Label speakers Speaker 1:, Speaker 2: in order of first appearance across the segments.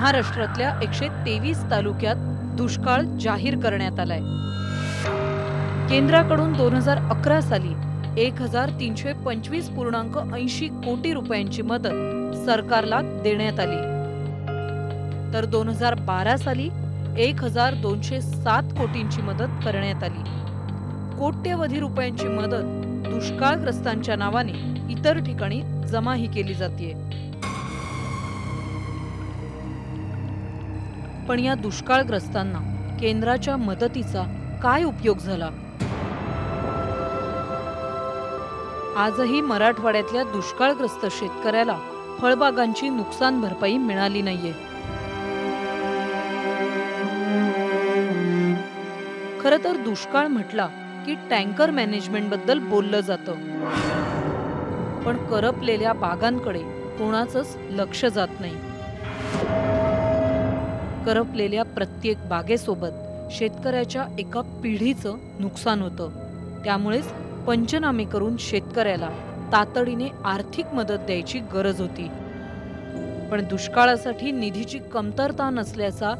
Speaker 1: महाराष्ट्रातल्या 123 तालुक्यात दुष्काळ जाहीर करण्यात आलाय। केंद्राकडून 2011 साली 1325.80 कोटी रुपयांची मदत सरकारला देण्यात आली, तर 2012 साली 1207 कोटींची मदत करण्यात आली। कोट्यवधी रुपयांची मदत दुष्काळग्रस्तांच्या नावाने इतर ठिकाणी जमाही केली जाते। पण या दुष्काळग्रस्तांना केंद्राच्या मदतीचा काय उपयोग झाला? आजही मराठवाड्यातल्या दुष्काळग्रस्त शेतकऱ्याला फळबागांची नुकसान भरपाई मिळाली नाहीये। खरं तर दुष्काळ म्हटला की टँकर मॅनेजमेंट बद्दल बोललं जातं, पण करपलेल्या बागांकडे कोणाचंच लक्ष जात नाही। करपलेल्या प्रत्येक बागेसोबत शेतकऱ्याच्या एका पिढीचं नुकसान होतं। त्यामुळेच पंचनामे करून शेतकऱ्याला तातडीने आर्थिक मदत द्यायची गरज होती। पण दुष्काळासाठी निधीची कमतरता नसल्याचा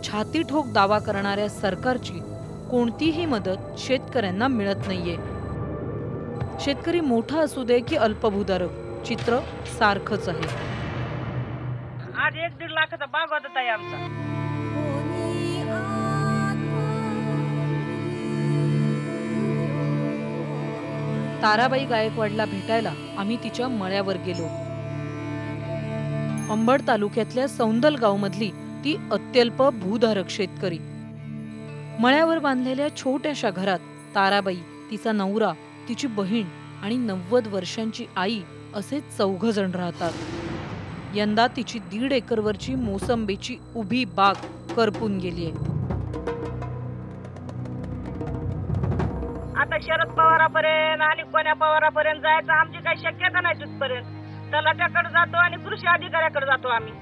Speaker 1: छातीठोक दावा करणाऱ्या सरकारची कोणतीही मदत शेतकऱ्यांना मिळत नाहीये। शेतकरी मोठा असू दे की अल्पभूधारक, चित्र सारखंच आहे।
Speaker 2: आज 1-1.5 लाखाचा बाग होता ताई आमचा।
Speaker 1: ताराबाई गायकवाडला भेटायला आम्ही तिच्या मळ्यावर गेलो। अंबड तालुक्यातल्या सौंदलगाव मधली ती अत्यल्प भूधारक शेतकरी। मळ्यावर बांधलेल्या छोट्याशा घरात ताराबाई, तिचा नवरा, तिची बहीण आणि 90 वर्षांची आई असे 4 जण राहतात। यंदा तिची 1.5 एकरवरची मोसंबीची उभी बाग करपून गेलीये।
Speaker 2: आता शरद पवारापर्यंत आणि कोण्या पवारापर्यंत जायचं आमची काही शक्यता नाही तिथपर्यंत। तलाट्याकडे जातो आणि कृषी अधिकाऱ्याकडे जातो आम्ही।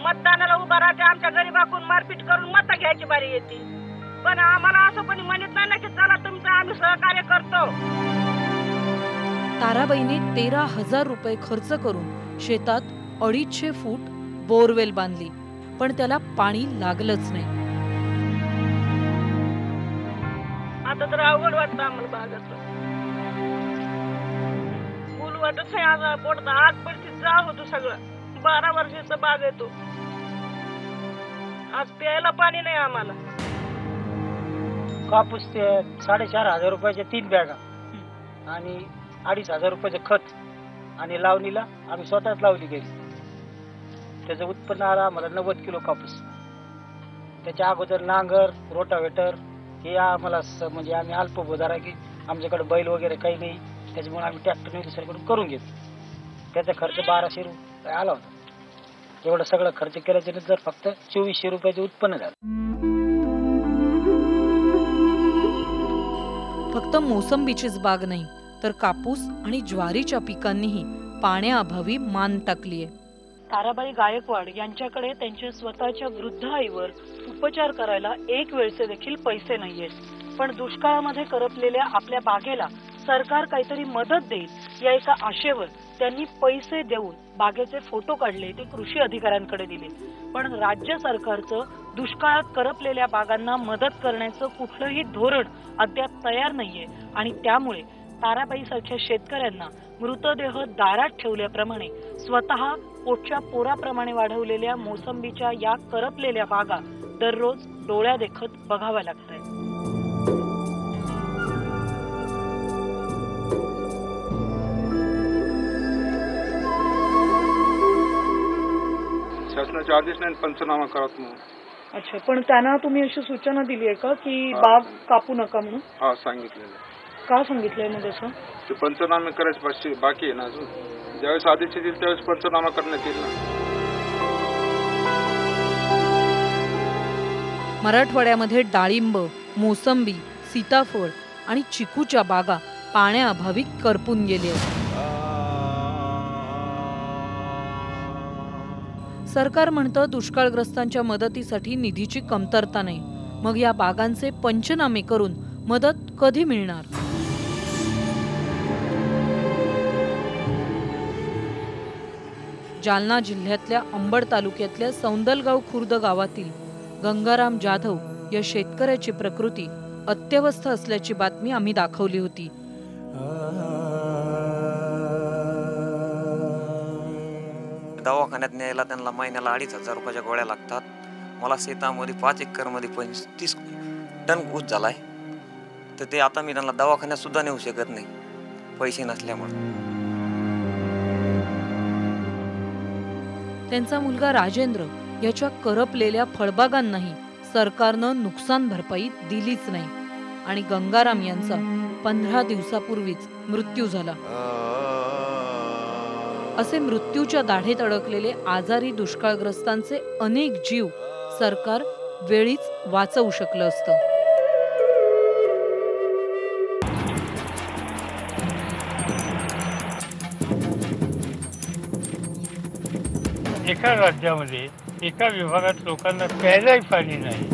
Speaker 2: मतदानाला उभा राहते, आमच्या गरीबाकडून मारपीट करून मत घ्यायची बारी येते, पण आम्हाला असं कोणी म्हणत नाही ना की चला तुमचं आम्ही सहकार्य करतो।
Speaker 1: ताराबाईने 13,000 रुपये खर्च करून शेतात 250 फूट बोरवेल बांधली, पण त्याला पाणी लागलंच नाही।
Speaker 2: आता तर अवघड वाटतं आम्हाला बागाचं। फुल वाटत नाही, आज पोटात आग पडती जा होतो सगळं। 12 वर्षाचा बाग येतो, आज प्यायला पाणी नाही आम्हाला।
Speaker 3: कापूस 4,500 रुपयाच्या 3 बॅगा आणि 2,500 रुपयाचं खत आणि लावणीला आम्ही स्वतःच लावली गेली। त्याचं उत्पन्न आलं आम्हाला 90 किलो कापूस। त्याच्या अगोदर नांगर, रोटावेटर हे आम्हाला म्हणजे आम्ही अल्पभूधार आहे की आमच्याकडे बैल वगैरे काही नाही, त्याच्यामुळे आम्ही ट्रॅक्टरने दुसऱ्याकडून करून घेतो। त्याचा खर्च 1200 रुपये आला होता। एवढं सगळं खर्च केल्याच्या नंतर फक्त 2400 रुपयाचं उत्पन्न झालं।
Speaker 1: फक्त मोसंबीचीच बाग नाही, तर कापूस आणि ज्वारीच्या पिकांनीही पाण्याअभावी मान टाकलीये।
Speaker 4: ताराबाई गायकवाड यांच्याकडे त्यांच्या स्वतःच्या वृद्ध आईवर उपचार करायला एक वेळचे देखील पैसे नाहीयेत, पण दुष्काळामध्ये करपलेल्या आपल्या बागेला सरकार काहीतरी मदत देईल या एका आशेवर त्यांनी पैसे देऊन बागेचे फोटो काढले, ते कृषी अधिकाऱ्यांकडे दिले। पण राज्य सरकारचं दुष्काळात करपलेल्या बागांना मदत करण्याचं कुठलंही धोरण अद्याप तयार नाहीये आणि त्यामुळे ताराबाई सारख्या शेतकऱ्यांना मृतदेह दारात ठेवल्याप्रमाणे स्वतः पोटच्या पोराप्रमाणे वाढवलेल्या मोसंबीच्या या करपलेल्या बागा दररोज डोळ्या देखत बघाव्या लागतायत।
Speaker 5: शासनाचे आदेश नाही पंचनामा करत म्हणून।
Speaker 4: अच्छा, पण त्यांना तुम्ही अशी सूचना दिली आहे का की बाग कापू नका म्हणून?
Speaker 5: हा, सांगितलेलं।
Speaker 4: का सांगितलंय मग असं?
Speaker 5: ते पंचनामे करायचे बाकी आहे ना अजून। ज्यावेळेस आदेश येतील त्यावेळेस पंचनामा करण्यात येईल ना।
Speaker 1: मराठवाड्यामध्ये डाळिंब, मोसंबी, सीताफळ आणि चिकूच्या बागा पाण्याअभावी करपून गेल्या। सरकार म्हणतं दुष्काळग्रस्तांच्या मदतीसाठी निधीची कमतरता नाही, मग या बागांचे पंचनामे करून मदत कधी मिळणार? जालना जिल्ह्यातल्या अंबड तालुक्यातल्या सौंदलगाव खुर्द गावातील गंगाराम जाधव या शेतकऱ्याची प्रकृती अत्यवस्थ असल्याची बातमी आम्ही दाखवली होती.
Speaker 6: दवाखान्यात न्यायला त्यांना महिन्याला 2,500 रुपयाच्या गोळ्या लागतात. मला शेतामध्ये 5 एकरमध्ये 35 टन ऊस झालाय, तर ते आता मी त्यांना दवाखान्यात सुद्धा नेऊ शकत नाही पैसे नसल्यामुळे.
Speaker 1: त्यांचा मुलगा राजेंद्र याच्या करपलेल्या फळबागांनाही सरकारनं नुकसान भरपाई दिलीच नाही आणि गंगाराम यांचा 15 दिवसापूर्वीच मृत्यू झाला. असे मृत्यूच्या दाढेत अडकलेले आजारी दुष्काळग्रस्तांचे अनेक जीव सरकार वेळीच वाचवू शकलं असतं.
Speaker 7: एका राज्यामध्ये एका विभागात लोकांना प्यायलाही पाणी नाही,